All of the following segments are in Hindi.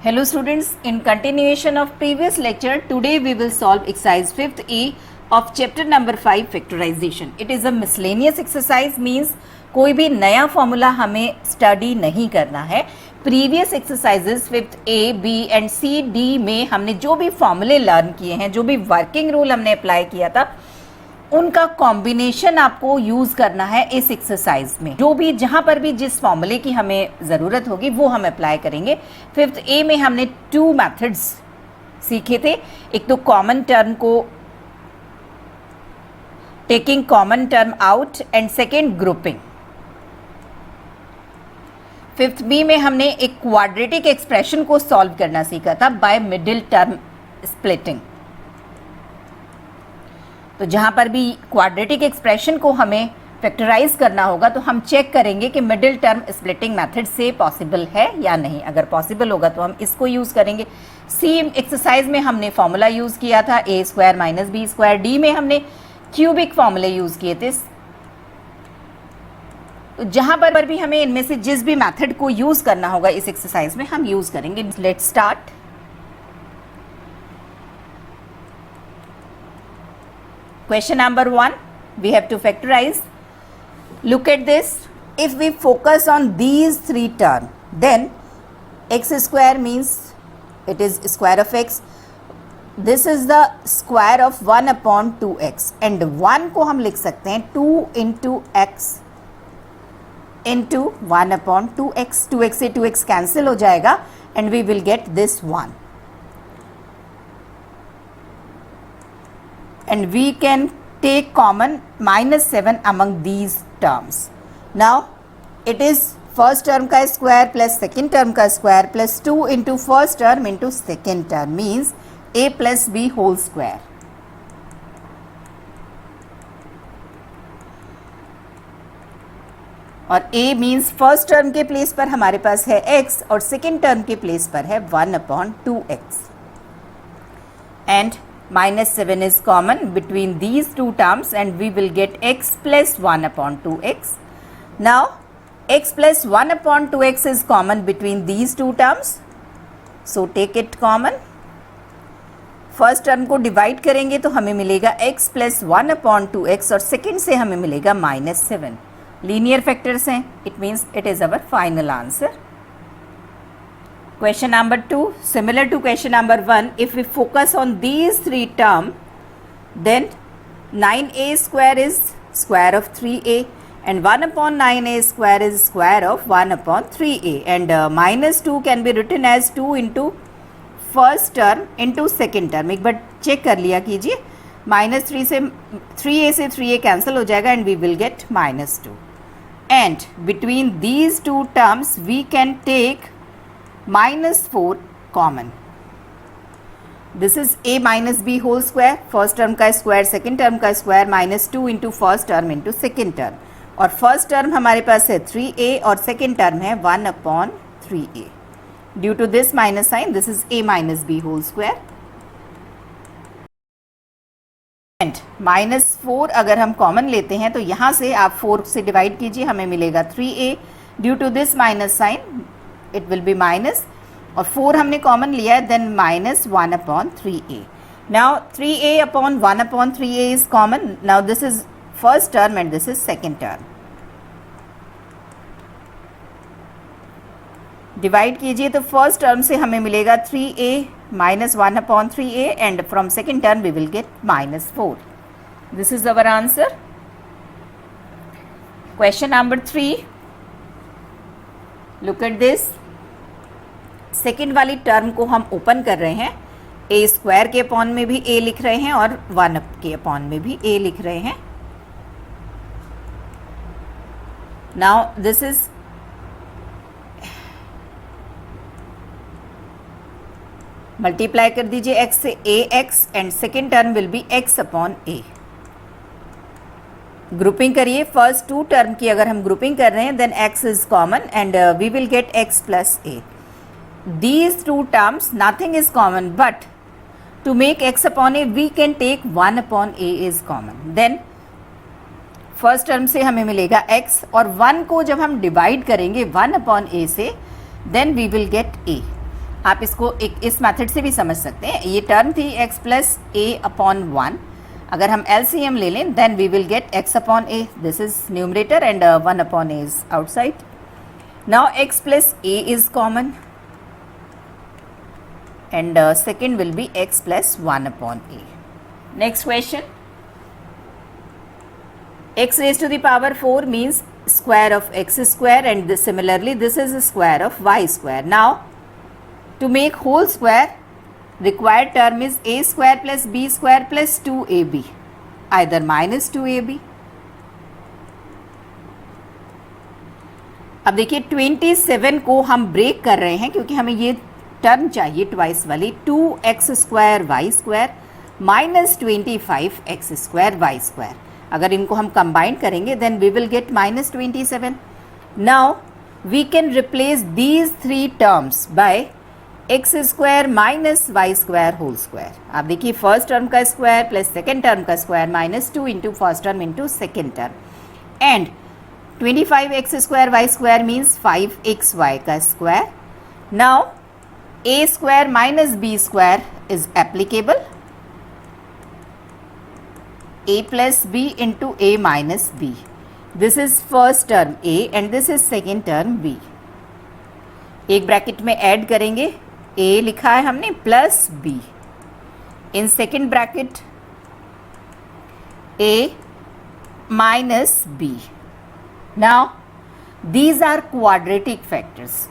Hello students, in continuation of previous lecture, today we will solve exercise 5th A of chapter number 5 factorization. It is a miscellaneous exercise means कोई भी नया फॉर्मूला हमें स्टडी नहीं करना है. Previous exercises 5th A, B and C, D में हमने जो भी फॉर्मूले लर्न किए हैं, जो भी वर्किंग रूल हमने अप्लाई किया था, उनका कॉम्बिनेशन आपको यूज़ करना है इस एक्सरसाइज में. जो भी जहाँ पर भी जिस फॉर्मूले की हमें ज़रूरत होगी वो हम अप्लाई करेंगे. 5th A में हमने 2 मेथड्स सीखे थे. एक तो कॉमन टर्म को taking common term out and second grouping. 5th B में हमने एक क्वाड्रेटिक एक्सप्रेशन को सॉल्व करना सीखा था बाय मिडिल टर्म स्प्लिटिंग. तो जहाँ पर भी क्वाड्रेटिक एक्सप्रेशन को हमें फैक्टराइज करना होगा तो हम चेक करेंगे कि मिडिल टर्म स्प्लिटिंग मेथड से पॉसिबल है या नहीं. अगर पॉसिबल होगा तो हम इसको यूज़ करेंगे. सी एक्सरसाइज में हमने फॉर्मूला यूज़ किया था a² - b². डी में हमने क्यूबिक फॉर्मूले यूज़ किए थे. तो जहाँ पर भी हमें इनमें से जिस भी मेथड को यूज़ करना होगा इस एक्सरसाइज में हम यूज़ करेंगे. Let's start. Question number 1, we have to factorize. Look at this. If we focus on these 3 terms, then x square means it is square of x. This is the square of 1 upon 2x. And 1 को हम लिख सकते हैं 2 into x into 1 upon 2x. 2x से 2x cancel हो जाएगा and we will get this 1. And we can take common -7 among these terms. Now it is first term का square plus second term का square plus 2 into first term into second term means a plus b whole square. और a means first term के प्लेस पर हमारे पास है x और second term के प्लेस पर है 1 upon 2x. And -7 is common between these 2 terms and we will get x plus 1 upon 2x. Now x plus 1 upon 2x is common between these 2 terms. So take it common. First term को डिवाइड करेंगे तो हमें मिलेगा x plus 1 upon 2x और सेकेंड से हमें मिलेगा -7. लीनियर फैक्टर्स हैं. It means it is our final answer. Question number 2, similar to question number 1, if we focus on these 3 terms, then 9a square is square of 3a and 1 upon 9a square is square of 1 upon 3a and -2 can be written as 2 into first term into second term. एक बार चेक कर लिया कीजिए. -3 से 3a से 3a कैंसिल हो जाएगा and we will get -2. And between these 2 terms we can take -4 common. This is a minus b whole square. First term का स्क्वायर सेकेंड टर्म का square -2 into first term into second term. और फर्स्ट टर्म हमारे पास है 3a और सेकेंड टर्म है 1 upon 3a. Due to this minus sign this is a minus b whole square. And -4 अगर हम कॉमन लेते हैं तो यहाँ से आप 4 से डिवाइड कीजिए, हमें मिलेगा 3a. Due to this minus sign it will be minus और 4 हमने कॉमन लिया है then -1 upon 3a. now 3a upon 1 upon 3a is common. now this is first term and this is second term. Divide कीजिए तो फर्स्ट टर्म से हमें मिलेगा 3a -1 upon 3a and from second term we will get -4. this is our answer. question number 3, look at this. Second वाली टर्म को हम ओपन कर रहे हैं. a स्क्वायर के अपॉन में भी a लिख रहे हैं और 1 के अपॉन में भी a लिख रहे हैं. नाउ दिस इज मल्टीप्लाई कर दीजिए x से ax and second term will be x upon a. Grouping करिए. फर्स्ट 2 टर्म की अगर हम ग्रुपिंग कर रहे हैं then x is common and we will get x plus a. These 2 terms nothing is common but to make x upon a we can take 1 upon a is common. Then first term से हमें मिलेगा x और 1 को जब हम डिवाइड करेंगे 1 upon a से then we will get a. आप इसको एक इस मेथड से भी समझ सकते हैं. ये टर्म थी x प्लस a अपॉन 1. अगर हम LCM ले लें then we will get x upon a. This is numerator and 1 upon a is outside. Now x plus a is common and second will be x plus 1 upon a. Next question. X raised to the power 4 means square of x square, and similarly this is the square of y square. Now to make whole square, required term is a square plus b square plus 2ab, either minus 2ab. अब देखिए 27 को हम ब्रेक कर रहे हैं क्योंकि हमें ये टर्म चाहिए ट्वाइस वाली. 2x square y square minus 25x square y square. अगर इनको हम कंबाइन करेंगे then we will get minus 27. Now we can replace these three terms by x square minus y square whole square. आप देखिए फर्स्ट टर्म का स्क्वायर प्लस सेकेंड टर्म का square minus 2 into first term into second term, and 25x square y square means 5xy का square. Now a square minus b square is applicable. a plus b into a minus b. This is first term a and this is second term b. एक ब्रैकेट में ऐड करेंगे, a लिखा है हमने plus b. In second bracket a minus b. Now these are quadratic factors.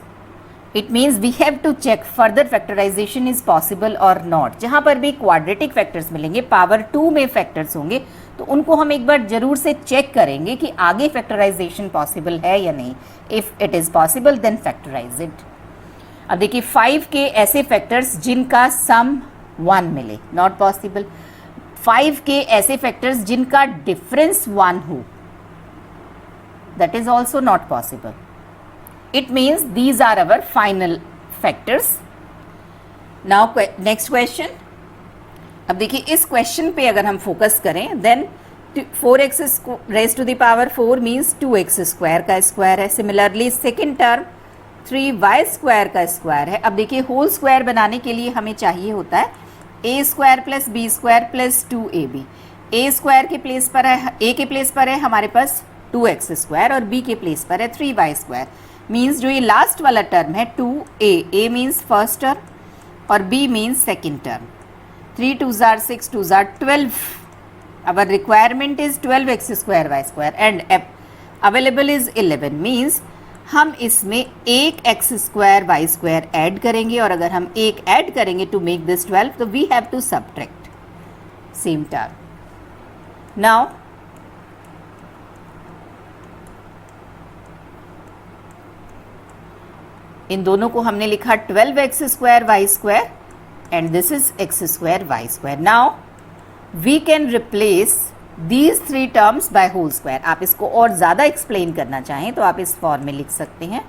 It means we have to check further factorization is possible or not. जहाँ पर भी क्वाड्रेटिक फैक्टर्स मिलेंगे, पावर 2 में फैक्टर्स होंगे, तो उनको हम एक बार जरूर से चेक करेंगे कि आगे फैक्टराइजेशन पॉसिबल है या नहीं. If it is possible then factorise it. अब देखिए 5 के ऐसे फैक्टर्स जिनका सम 1 मिले, नॉट पॉसिबल. 5 के ऐसे फैक्टर्स जिनका डिफरेंस 1 हो, that is also not possible. It means these are our final factors. Now next question. अब देखिए इस क्वेश्चन पे अगर हम फोकस करें then 4x raised to the power 4 means 2x square का स्क्वायर है. Similarly second term 3y square का स्क्वायर है. अब देखिए होल स्क्वायर बनाने के लिए हमें चाहिए होता है a square plus b square plus 2ab. a square के प्लेस पर है, a के प्लेस पर है हमारे पास 2x स्क्वायर और b के प्लेस पर है 3y स्क्वायर. मीन्स जो ये लास्ट वाला टर्म है 2a, a means first term और b मीन्स सेकेंड टर्म. 3 2 जार 6 2 जार 12. Our requirement is 12x square y square and available is 11. Means हम इसमें एक x square y square add करेंगे, और अगर हम एक ऐड करेंगे टू मेक दिस 12 तो we have to subtract same term. Now इन दोनों को हमने लिखा 12x square y square and this is x square y square. Now we can replace these three terms by whole square. आप इसको और ज़्यादा एक्सप्लेन करना चाहें तो आप इस फॉर्म में लिख सकते हैं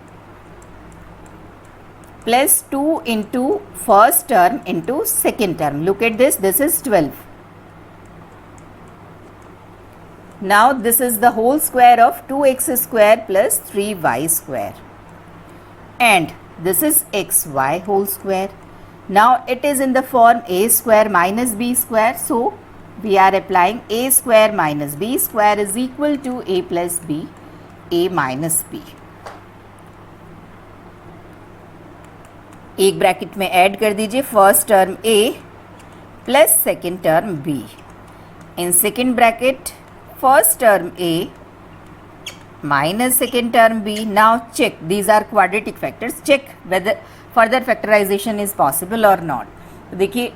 plus 2 into first term into second term. Look at this, this is 12. Now this is the whole square of 2x square plus 3y square. And this is xy whole square. Now it is in the form a square minus b square, so we are applying a square minus b square is equal to a plus b, a minus b. एक ब्रैकेट में ऐड कर दीजिए first term a plus second term b. In second bracket first term a minus second term b. Now check, these are quadratic factors, check whether further factorization is possible or not. तो देखिए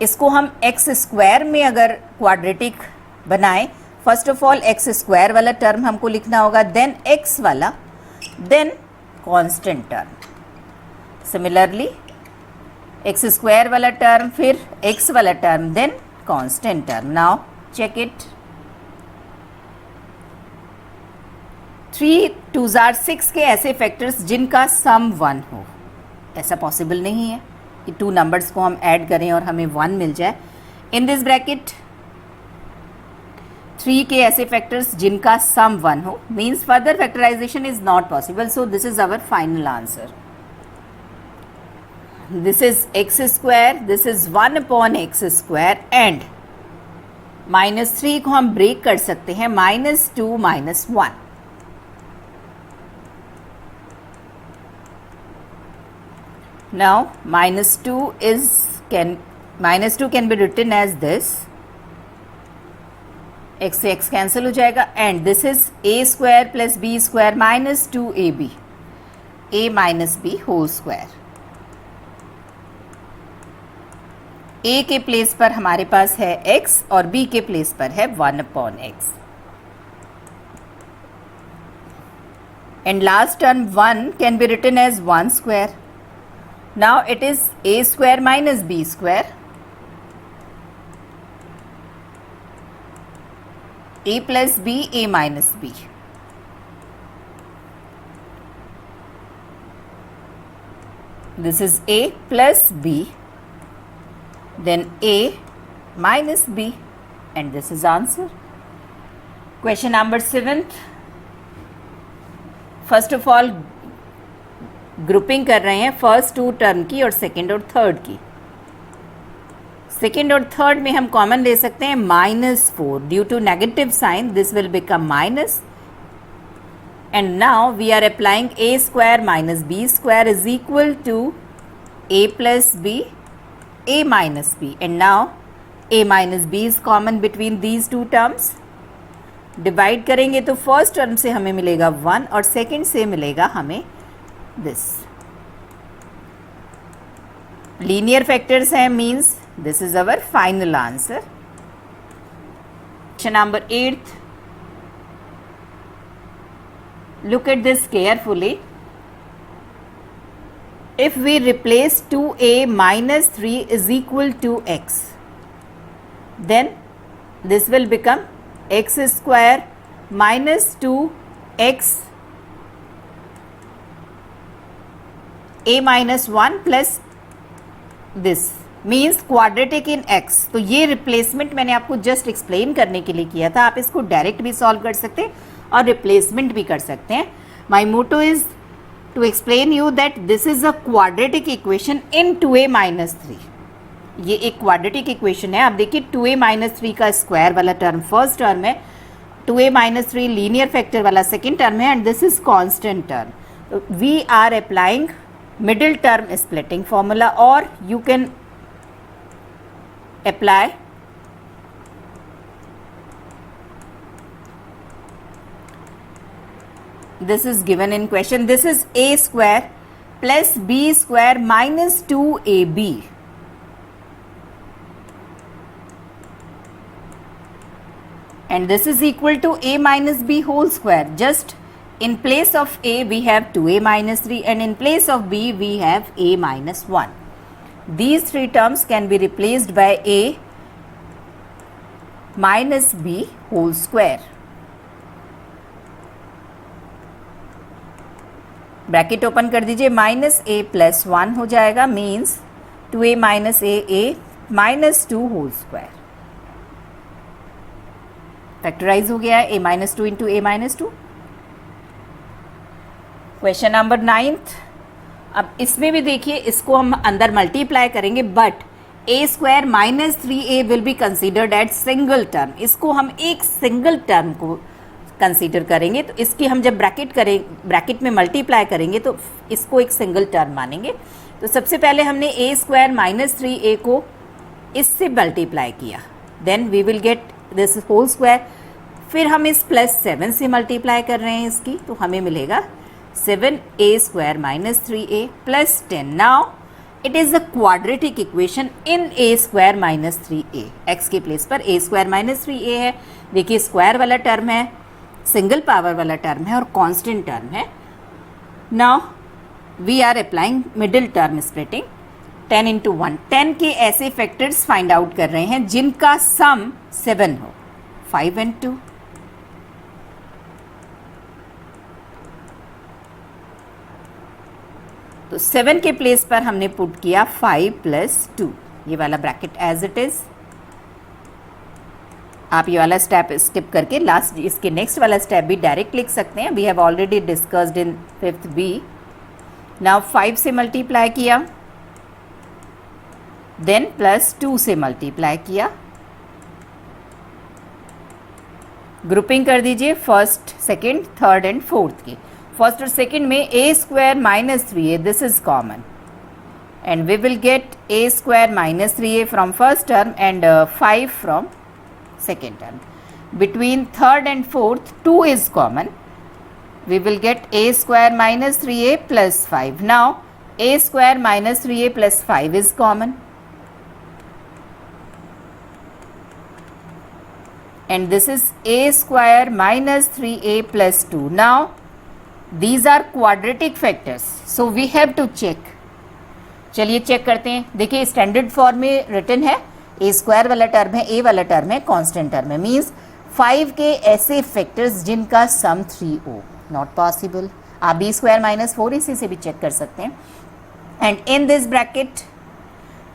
इसको हम x स्क्वायर में अगर क्वाड्रेटिक बनाएं, first of all x square वाला टर्म हमको लिखना होगा, देन x वाला, then constant term. Similarly x square वाला टर्म, फिर x वाला term, then constant term. Now check it. 3 2 जार 6 के ऐसे फैक्टर्स जिनका सम 1 हो, ऐसा पॉसिबल नहीं है कि 2 नंबर्स को हम ऐड करें और हमें 1 मिल जाए. इन दिस ब्रैकेट 3 के ऐसे फैक्टर्स जिनका सम 1 हो, means further factorisation is not possible. So this is our final answer. this is x square, this is 1 upon x square and -3 को हम ब्रेक कर सकते हैं -2 -1. Now -2 can be written as this. x से x कैंसिल हो जाएगा and this is a square plus b square minus 2ab, a minus b whole square. a के प्लेस पर हमारे पास है x और b के प्लेस पर है 1 upon x. And last term 1 can be written as 1 square. Now it is a square minus b square, a plus b, a minus b. This is a plus b, then a minus b, and this is answer. Question number 7. First of all, grouping कर रहे हैं फर्स्ट 2 टर्म की और सेकेंड और थर्ड की. सेकेंड और थर्ड में हम कॉमन ले सकते हैं -4. Due to negative sign this will become minus. And now we are applying a square minus b square is equal to a plus b, a minus b. And now a minus b is common between these 2 terms. Divide करेंगे तो फर्स्ट टर्म से हमें मिलेगा 1 और सेकेंड से मिलेगा हमें this. Linear factors हैं means this is our final answer. Question number 8. Look at this carefully. If we replace 2a minus 3 is equal to x, then this will become x square minus 2x a minus 1 plus this means quadratic in x. तो ये रिप्लेसमेंट मैंने आपको जस्ट एक्सप्लेन करने के लिए किया था. आप इसको डायरेक्ट भी सॉल्व कर सकते हैं और रिप्लेसमेंट भी कर सकते हैं. My motto is to explain you that this is a quadratic equation in 2a minus 3. ये एक क्वाड्रेटिक इक्वेशन है. आप देखिए 2a माइनस 3 का स्क्वायर वाला टर्म फर्स्ट टर्म है, 2a माइनस 3 लीनियर फैक्टर वाला सेकेंड टर्म है and this is constant term. We are applying middle term splitting formula, or you can apply this is given in question. This is a square plus b square minus 2ab, and this is equal to a minus b whole square. Just in place of a we have 2a minus 3 and in place of b we have a minus 1. These 3 terms can be replaced by a minus b whole square. Bracket open कर दीजिए. माइनस a प्लस 1 हो जाएगा means 2a minus a minus 2 whole square. Factorise हो गया है a minus 2 into a minus 2. Question number 9. अब इसमें भी देखिए, इसको हम अंदर मल्टीप्लाई करेंगे but a square minus 3a will be considered at single term. इसको हम एक सिंगल टर्म को कंसीडर करेंगे. तो इसकी हम जब ब्रैकेट में मल्टीप्लाई करेंगे तो इसको एक सिंगल टर्म मानेंगे. तो सबसे पहले हमने a स्क्वायर माइनस 3a को इससे मल्टीप्लाई किया, then we will get this whole square. फिर हम इस प्लस 7 से मल्टीप्लाई कर रहे हैं इसकी, तो हमें मिलेगा 7a square minus 3a plus 10. Now it is a quadratic equation in a square minus 3a. x के प्लेस पर a square minus 3a है. देखिए स्क्वायर वाला टर्म है, सिंगल पावर वाला टर्म है और कांस्टेंट टर्म है. Now we are applying middle term splitting. 10 into 1. 10 के ऐसे फैक्टर्स फाइंड आउट कर रहे हैं जिनका सम 7 हो. 5 and 2. तो 7 के प्लेस पर हमने पुट किया 5 प्लस 2. ये वाला ब्रैकेट एज इट इज. आप ये वाला स्टेप स्किप करके लास्ट इसके नेक्स्ट वाला स्टेप भी डायरेक्ट लिख सकते हैं. We have already discussed in 5th B. Now 5 से मल्टीप्लाई किया देन +2 से मल्टीप्लाई किया, ग्रुपिंग कर दीजिए first, second, third and fourth की। फर्स्ट और सेकेंड में a square minus 3a, this is common, and we will get a square minus 3a from first term and 5 from second term. Between third and fourth 2 is common. We will get a square minus 3a plus 5. Now a square minus 3a plus 5 is common, and this is a square minus 3a plus 2. Now these are quadratic factors, so we have to check. चलिए चेक करते हैं। देखिए स्टैंडर्ड फॉर्म में रिटन है, ए स्क्वायर वाला टर्म है, ए वाला टर्म है, कांस्टेंट टर्म है, मींस 5 के ऐसे फैक्टर्स जिनका सम 3 हो, नॉट पॉसिबल। आप बी स्क्वायर माइनस 4 इसी से भी चेक कर सकते हैं। एंड इन दिस ब्रैकेट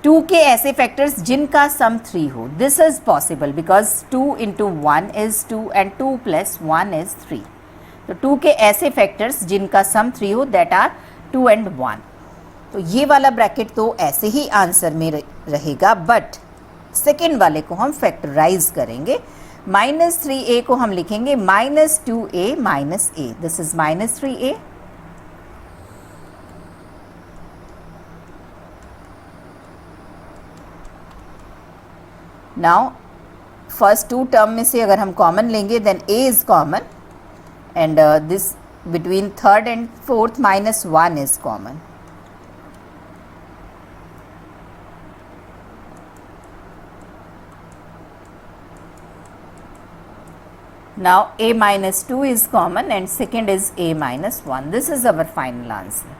2 के ऐसे फैक्टर्स जिनका सम 3 हो, this is possible because 2 × 1 is 2 and 2 + 1 is 3। तो 2 के ऐसे फैक्टर्स जिनका सम 3 हो, दैट आर 2 and 1। तो ये वाला ब्रैकेट तो ऐसे ही आंसर में रहेगा, बट सेकेंड वाले को हम फैक्टराइज करेंगे। -3a को हम लिखेंगे -2a minus a, this is -3a। Now first 2 term में से अगर हम कॉमन लेंगे then a is common, and this between third and fourth -1 is common. Now a minus 2 is common and second is a minus 1. This is our final answer.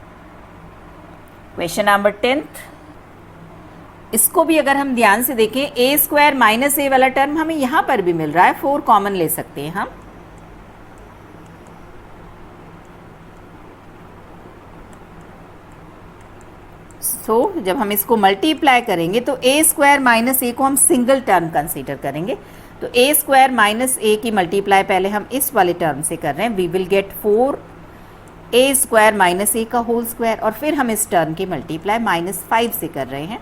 Question number 10th. इसको भी अगर हम ध्यान से देखें, a स्क्वायर माइनस a वाला टर्म हमें यहाँ पर भी मिल रहा है, 4 कॉमन ले सकते हैं हम। So, जब हम इसको मल्टीप्लाई करेंगे तो a स्क्वायर माइनस a को हम सिंगल टर्म कंसीडर करेंगे। तो a स्क्वायर माइनस a की मल्टीप्लाई पहले हम इस वाले टर्म से कर रहे हैं, we will get 4a square minus a का होल स्क्वायर, और फिर हम इस टर्म की मल्टीप्लाई -5 से कर रहे हैं।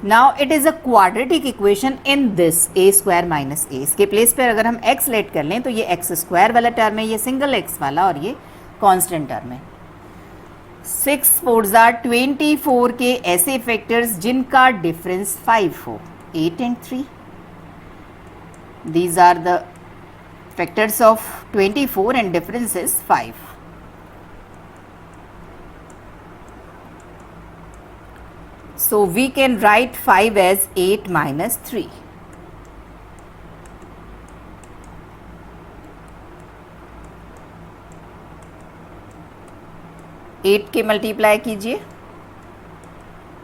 Now it is a quadratic equation in this a square minus a। इसके प्लेस पर अगर हम x लेट कर लें तो ये x स्क्वायर वाला टर्म है, ये सिंगल x वाला, और ये कॉन्स्टेंट टर्म है। 6 4s are 24 के ऐसे फैक्टर्स जिनका डिफरेंस 5 हो, 8 and 3. These are the factors of 24 and difference is 5. So we can write 5 as 8 minus 3. Eight के मल्टीप्लाई कीजिए,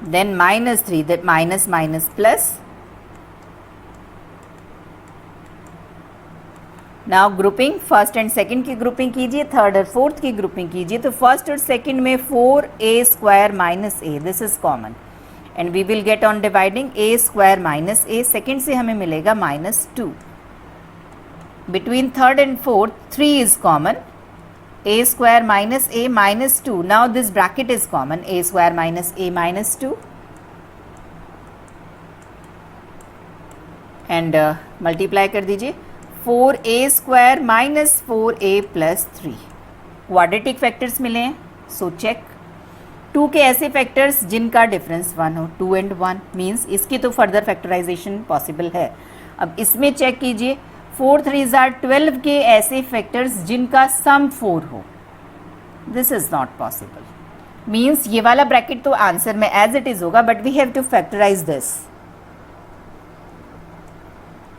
then -3, that minus minus plus. Now grouping, first and second की ग्रुपिंग कीजिए, थर्ड और फोर्थ की ग्रुपिंग कीजिए। तो फर्स्ट और सेकंड में 4a square minus a, this is common, and we will get on dividing a square minus a, second से हमें मिलेगा -2। Between third and fourth 3 is common, a square minus a minus 2. Now this bracket is common, a square minus a minus 2, and multiply कर दीजिए, 4a square minus 4a plus 3। Quadratic factors मिले हैं, सो चेक। 2 के ऐसे फैक्टर्स जिनका डिफरेंस 1 हो, 2 and 1, मीन्स इसकी तो फर्दर फैक्टराइजेशन पॉसिबल है। अब इसमें चेक कीजिए, 4 3s are 12 के ऐसे फैक्टर्स जिनका सम 4 हो, this is not possible. Means ये वाला ब्रैकेट तो आंसर में एज इट इज होगा, but we have to factorise this.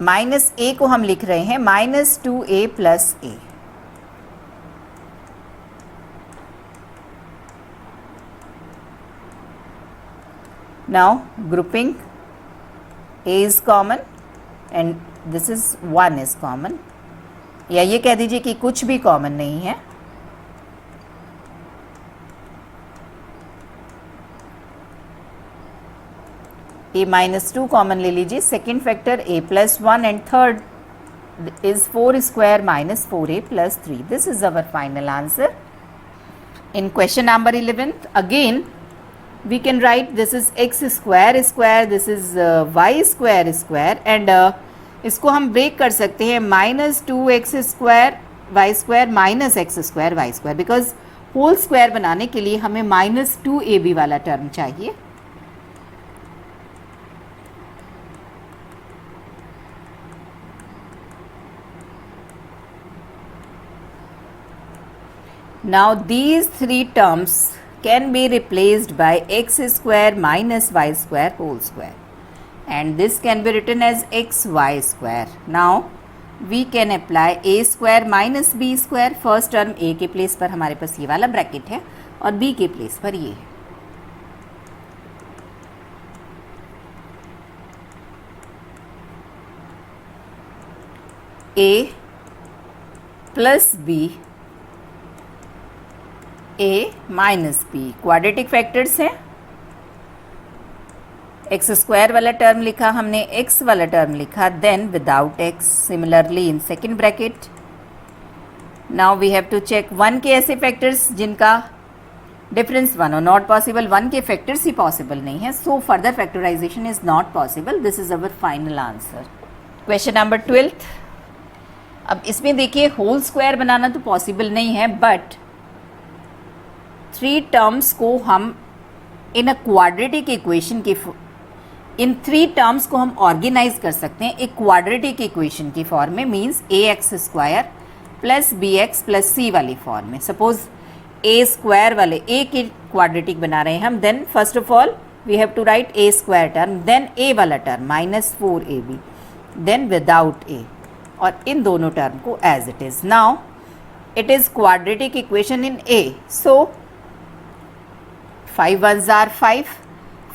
-a को हम लिख रहे हैं -2a plus a। Now grouping, a is common and this is 1 is common, या ये कह दीजिए कि कुछ भी कॉमन नहीं है। a -2 कॉमन ले लीजिए, second factor a plus 1, and third is 4 square minus 4a plus 3. This is our final answer. In question number 11th, again we can write this is x square square, this is y square square, and इसको हम ब्रेक कर सकते हैं -2x square y square minus x square y square, because whole square बनाने के लिए हमें -2ab वाला टर्म चाहिए. Now these three terms can be replaced by x square minus y square whole square, and this can be written as xy square. Now we can apply a square minus b square. First term a के प्लेस पर हमारे पास ये वाला ब्रैकेट है और b के प्लेस पर ये है. a plus b a minus b quadratic factors हैं. एक्स स्क्वायर वाला टर्म लिखा हमने, एक्स वाला टर्म लिखा, then without x similarly in second bracket. Now we have to check one के ऐसे फैक्टर्स जिनका डिफरेंस वन हो. नॉट पॉसिबल, वन के फैक्टर्स ही पॉसिबल नहीं है, so further factorisation is not possible. This is our final answer. Question number 12. अब इसमें देखिए होल स्क्वायर बनाना तो पॉसिबल नहीं है, बट थ्री टर्म्स को हम इन अ क्वाड्रेटिक इक्वेशन के इन थ्री टर्म्स को हम ऑर्गेनाइज कर सकते हैं एक क्वाड्रेटिक इक्वेशन की फॉर्म में. Means a x square plus b x plus c वाली फॉर्म में. सपोज ए स्क्वायर वाले ए के क्वाड्रेटिक बना रहे हैं हम, then first of all we have to write a square term, then a वाला टर्म -4ab, देन विदाउट ए, और इन दोनों टर्म को as it is. Now it is quadratic equation in a, so 5 1s are 5.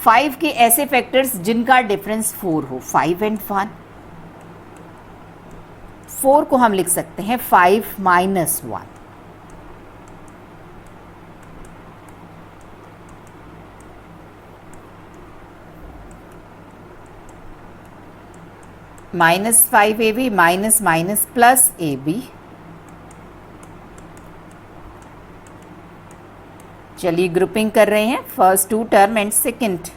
5 के ऐसे फैक्टर्स जिनका डिफरेंस 4 हो, 5 and 1. 4 को हम लिख सकते हैं 5 - 1. -5ab minus plus ab. चलिए ग्रुपिंग कर रहे हैं. First two term and second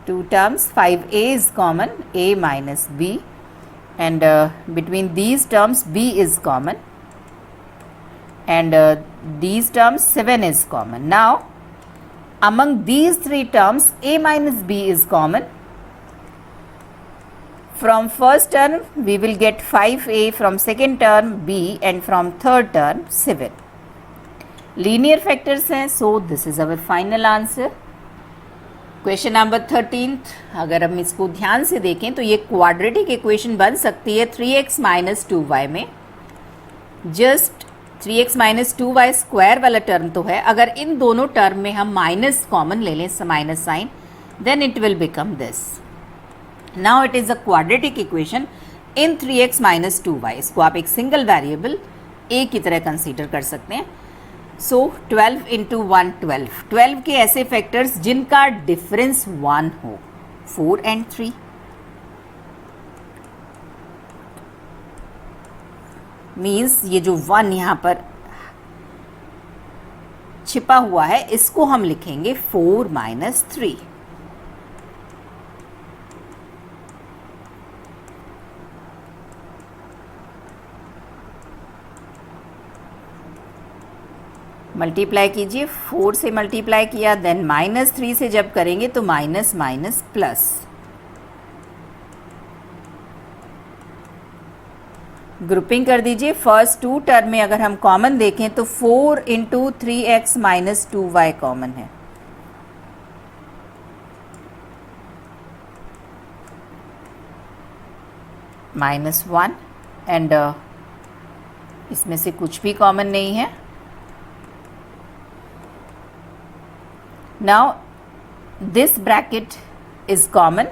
two terms. 5a is common, a minus b, and between these terms b is common, and these terms 7 is common. Now among these three terms a minus b is common. From first term we will get 5a, from second term b, and from third term 7. Linear factors हैं, so this is our final answer. Question number 13. अगर हम इसको ध्यान से देखें तो ये क्वाड्रेटिक इक्वेशन बन सकती है 3x माइनस 2y में. Just 3x minus 2y square वाला टर्म तो है, अगर इन दोनों टर्म में हम माइनस कॉमन ले लें, minus sign, then it will become this. Now it is a quadratic equation in 3x minus 2y. इसको आप एक सिंगल वेरिएबल a की तरह कंसीडर कर सकते हैं. सो 12 × 1 12. 12 के ऐसे फैक्टर्स जिनका डिफरेंस 1 हो, 4 and 3. मीन्स ये जो 1 यहाँ पर छिपा हुआ है, इसको हम लिखेंगे 4 - 3. मल्टीप्लाई कीजिए, 4 से मल्टीप्लाई किया, देन -3 से जब करेंगे तो माइनस माइनस प्लस. ग्रुपिंग कर दीजिए. फर्स्ट टू टर्म में अगर हम कॉमन देखें तो 4 × 3x माइनस 2y कॉमन है. -1, एंड इसमें से कुछ भी कॉमन नहीं है. Now this bracket is common.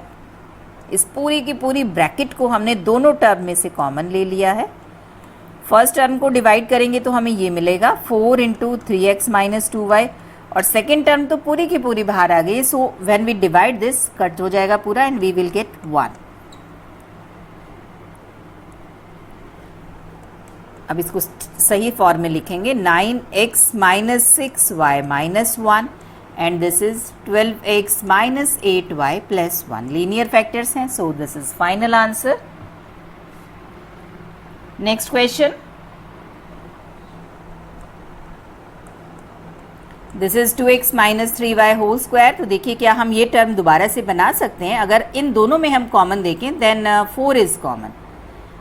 इस पूरी की पूरी ब्रैकेट को हमने दोनों टर्म में से कॉमन ले लिया है. फर्स्ट टर्म को डिवाइड करेंगे तो हमें ये मिलेगा 4 × 3x माइनस 2y, और सेकेंड टर्म तो पूरी की पूरी बाहर आ गई. So when we divide this, cut हो जाएगा पूरा, एंड वी विल गेट 1. अब इसको सही फॉर्म में लिखेंगे. 9x minus 6y minus 1, and this is 12x minus 8y plus 1. Linear factors हैं, so this is final answer. Next question. This is 2x minus 3y whole square. तो देखिए क्या हम ये टर्म दोबारा से बना सकते हैं. अगर इन दोनों में हम कॉमन देखें then 4 is common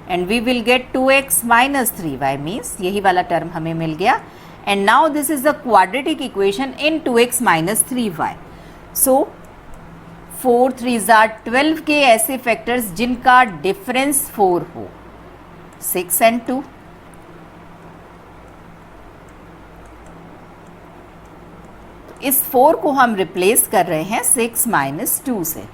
and we will get 2x minus 3y means यही वाला टर्म हमें मिल गया. And now this is the quadratic equation in 2x minus 3y. So 4 3s are 12 के ऐसे फैक्टर्स जिनका डिफरेंस 4 हो, 6 and 2. तो इस 4 को हम रिप्लेस कर रहे हैं 6 minus 2 से.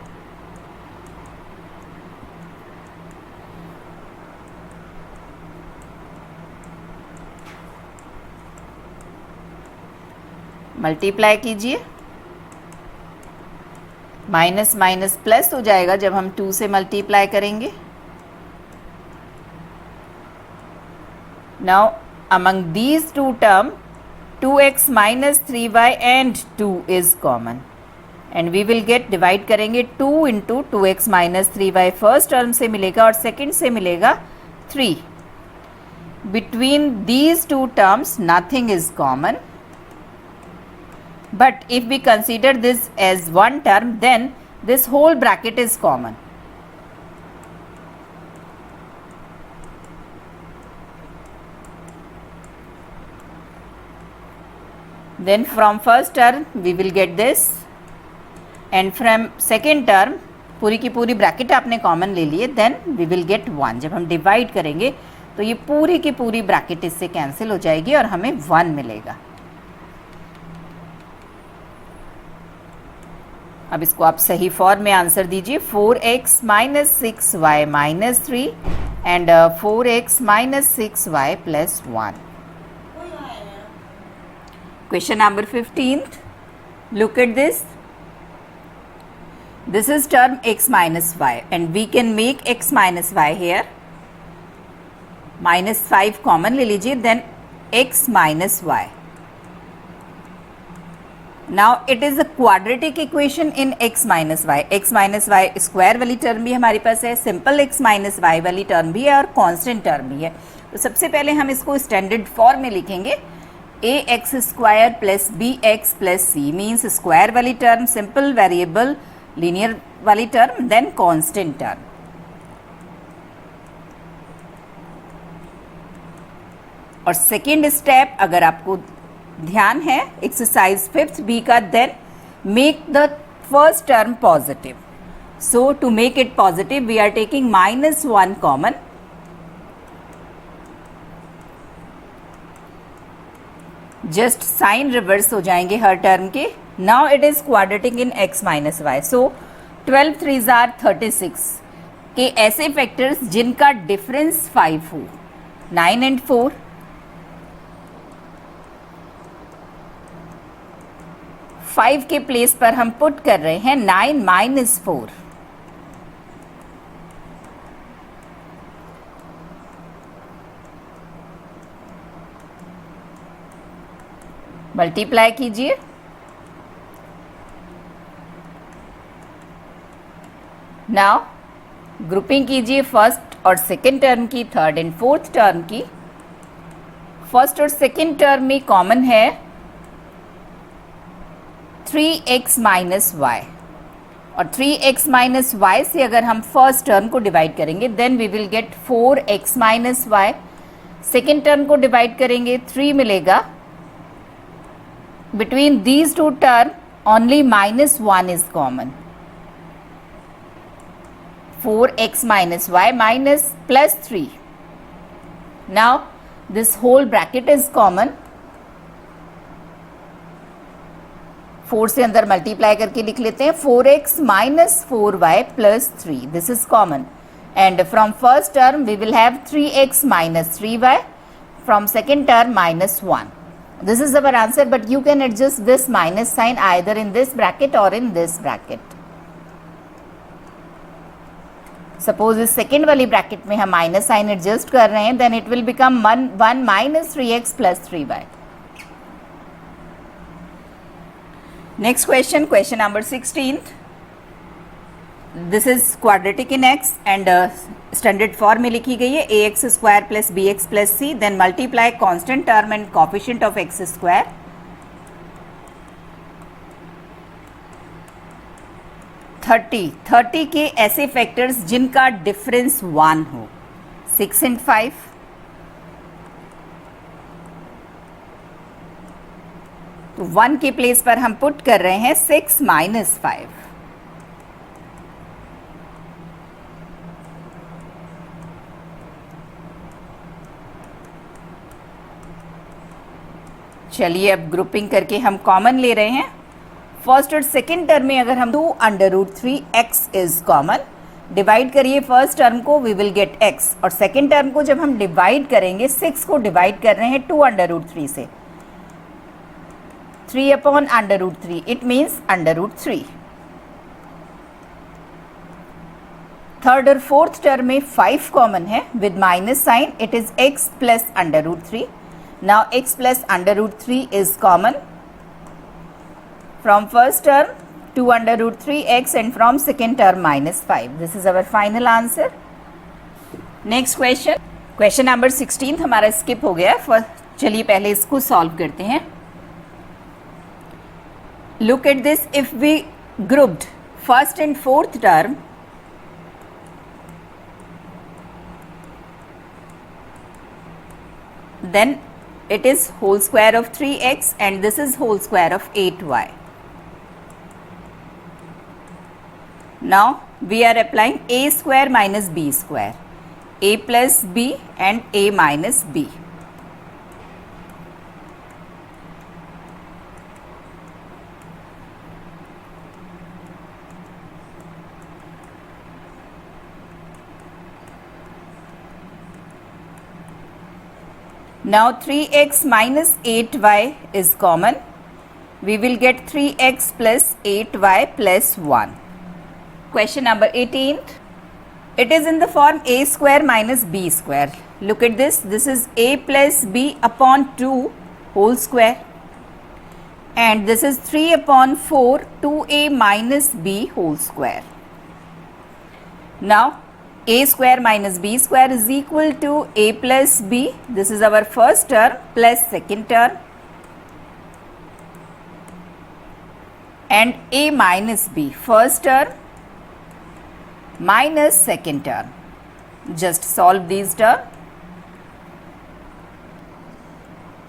मल्टीप्लाई कीजिए, माइनस माइनस प्लस हो जाएगा जब हम 2 से मल्टीप्लाई करेंगे. Now among these two term 2x minus 3y and 2 is common and we will get, divide करेंगे 2 into 2x minus 3y. First term से मिलेगा और सेकेंड से मिलेगा 3. Between these to terms nothing is common. But if we consider this as one term, then this whole bracket is common. Then from first term we will get this and from second term पूरी की पूरी ब्रैकेट आपने कॉमन ले लिए, then we will get 1. जब हम डिवाइड करेंगे तो ये पूरी की पूरी ब्रैकेट इससे कैंसिल हो जाएगी और हमें 1 मिलेगा. अब इसको आप सही फॉर्म में आंसर दीजिए. 4x minus 6y minus 3 and 4x minus 6y plus 1. Question number 15. Look at this. This is term x minus y and we can make x minus y here. Minus 5 common ले लीजिए, then x minus y. Now it is a quadratic equation in x minus y. x minus y square वाली टर्म भी हमारे पास है, सिंपल x minus y वाली टर्म भी है और कांस्टेंट टर्म भी है. तो सबसे पहले हम इसको स्टैंडर्ड फॉर्म में लिखेंगे. ax square plus bx plus c means square वाली टर्म, सिंपल वेरिएबल लीनियर वाली टर्म, देन कांस्टेंट टर्म. और सेकेंड स्टेप अगर आपको ध्यान है एक्सरसाइज 5th बी का, then make the first term positive. So to make it positive we are taking minus 1 common. Just sign reverse हो जाएंगे हर टर्म के. Now it is quadratic in x minus y. So 12 3s are 36 के ऐसे फैक्टर्स जिनका डिफरेंस 5 हो, 9 and 4. 5 के प्लेस पर हम पुट कर रहे हैं 9 माइनस 4. मल्टीप्लाई कीजिए. नाउ ग्रुपिंग कीजिए फर्स्ट और सेकेंड टर्म की, थर्ड एंड फोर्थ टर्म की. फर्स्ट और सेकेंड टर्म में कॉमन है 3x माइनस y और 3x माइनस y से अगर हम फर्स्ट टर्म को डिवाइड करेंगे then we will get 4x minus y. Second term को डिवाइड करेंगे 3 मिलेगा. Between these two term only minus 1 is common. 4x minus y minus plus 3. Now this whole bracket is common. 4 से अंदर मल्टीप्लाई करके लिख लेते हैं 4x minus 4y plus 3. This is common. And from first term we will have 3x minus 3y. From second term minus 1. This is our answer, but you can adjust this minus sign either in this bracket or in this bracket. Suppose इस सेकेंड वाली ब्रैकेट में हम माइनस साइन एडजस्ट कर रहे हैं, then it will become 1 minus 3x plus 3y. Next question, question number 16th. This is quadratic in x and standard form में लिखी गई है ax square plus bx plus c, then multiply constant term and coefficient of x square. Thirty के ऐसे फैक्टर्स जिनका डिफरेंस 1 हो, 6 and 5. तो 1 के प्लेस पर हम पुट कर रहे हैं 6 minus 5. चलिए अब ग्रुपिंग करके हम कॉमन ले रहे हैं. फर्स्ट और सेकेंड टर्म में अगर हम 2 under root 3 x is common, divide करिए फर्स्ट टर्म को, वी विल गेट x, और सेकेंड टर्म को जब हम डिवाइड करेंगे 6 को डिवाइड कर रहे हैं 2 under root 3 से, 3 upon under root 3, it means under root 3. Third और फोर्थ टर्म में 5 कॉमन है with minus sign, it is x plus under root 3. Now x plus under root 3 is common from first term 2 under root 3x and from second term minus 5. This is our final answer. Next question, question number 16 हमारा skip हो गया. चलिए पहले इसको solve करते हैं. Look at this, if we grouped first and fourth term, then it is whole square of 3x and this is whole square of 8y. Now we are applying a square minus b square, a plus b and a minus b. Now 3x minus 8y is common. We will get 3x plus 8y plus 1. Question number 18th. It is in the form a square minus b square. Look at this. This is a plus b upon 2 whole square. And this is 3 upon 4 2a minus b whole square. Now a square minus b square is equal to a plus b. This is our first term plus second term. And a minus b, first term minus second term. Just solve these term.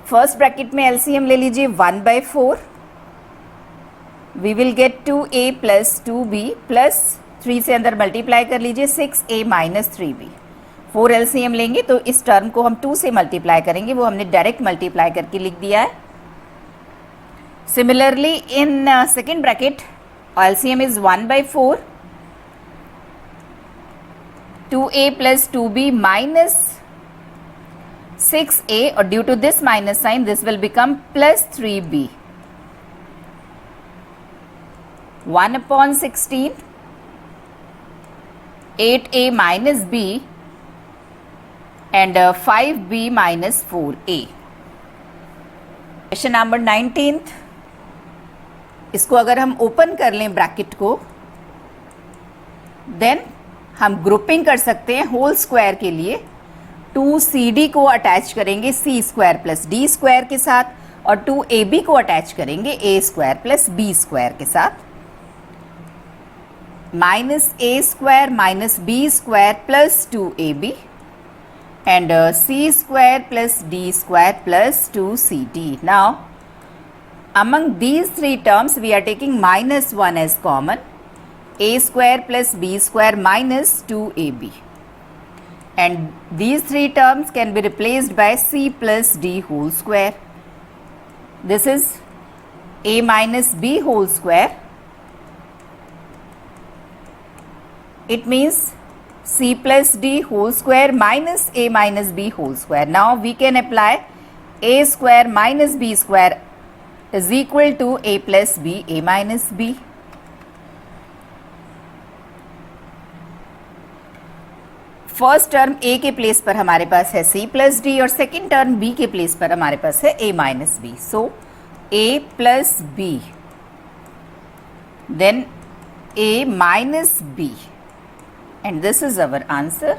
First bracket में एलसीएम ले लीजिए 1/4. We will get 2a plus 2b plus 3 से अंदर मल्टीप्लाई कर लीजिए 6a माइनस 3b. 4 एलसीएम लेंगे तो इस टर्म को हम 2 से मल्टीप्लाई करेंगे, वो हमने डायरेक्ट मल्टीप्लाई करके लिख दिया है. Similarly in second bracket LCM is 1/4. 2a plus 2b minus 6a, or due to this minus sign this will become plus 3b. 1 upon 16, 8a minus b and 5b minus 4a. Question number 19th. इसको अगर हम ओपन कर लें ब्रैकेट को, देन हम ग्रुपिंग कर सकते हैं होल स्क्वायर के लिए. 2cd को अटैच करेंगे c square plus d square के साथ, और 2ab को अटैच करेंगे a square plus b square के साथ. Minus a square minus b square plus 2ab and c square plus d square plus 2cd. Now among these three terms we are taking minus 1 as common. a square plus b square minus 2ab, and these three terms can be replaced by c plus d whole square. This is a minus b whole square. It means c plus d whole square minus a minus b whole square. Now we can apply a square minus b square is equal to a plus b, a minus b. First term a के प्लेस पर हमारे पास है c प्लस डी, और सेकेंड टर्म b के प्लेस पर हमारे पास है a minus b. So a plus b then a minus b, and this is our answer.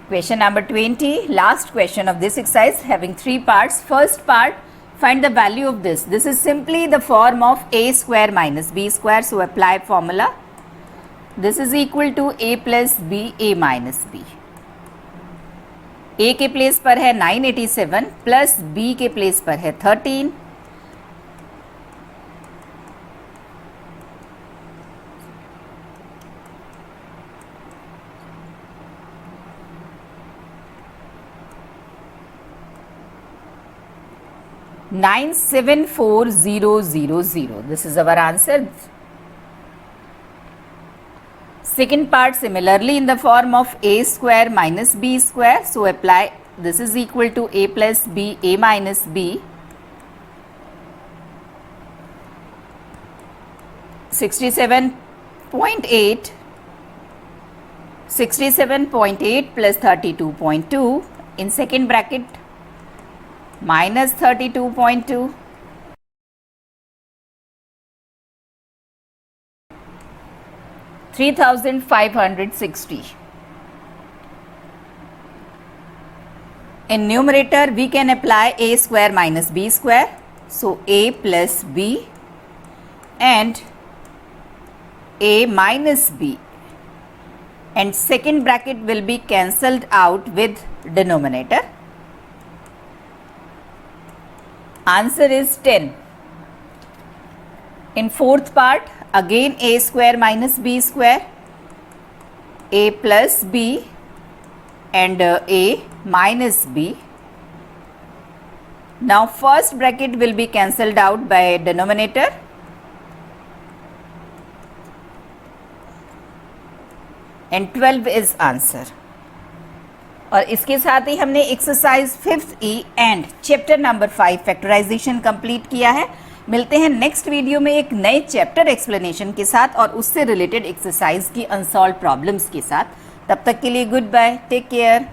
Question number 20, last question of this exercise, having 3 parts. First part, find the value of this. This is simply the form of a square minus b square, so apply formula. This is equal to a plus b, a minus b. a के प्लेस पर है 987 प्लस b के प्लेस पर है 13. $974,000. This is our answer. Second part, similarly in the form of a square minus b square, so apply. This is equal to a plus b, a minus b. 67.8 plus 32.2 in second bracket minus 32.2. $3,560. In numerator, we can apply a square minus b square. So, a plus b and a minus b. And second bracket will be cancelled out with denominator. Answer is 10. In fourth part, again a square minus b square, a plus b and a minus b. Now first bracket will be cancelled out by denominator. And 12 is answer. और इसके साथ ही हमने exercise 5th E and chapter number 5 factorisation complete किया है. मिलते हैं नेक्स्ट वीडियो में एक नए चैप्टर एक्सप्लेनेशन के साथ और उससे रिलेटेड एक्सरसाइज की अनसॉल्व प्रॉब्लम्स के साथ. तब तक के लिए गुड बाय, टेक केयर.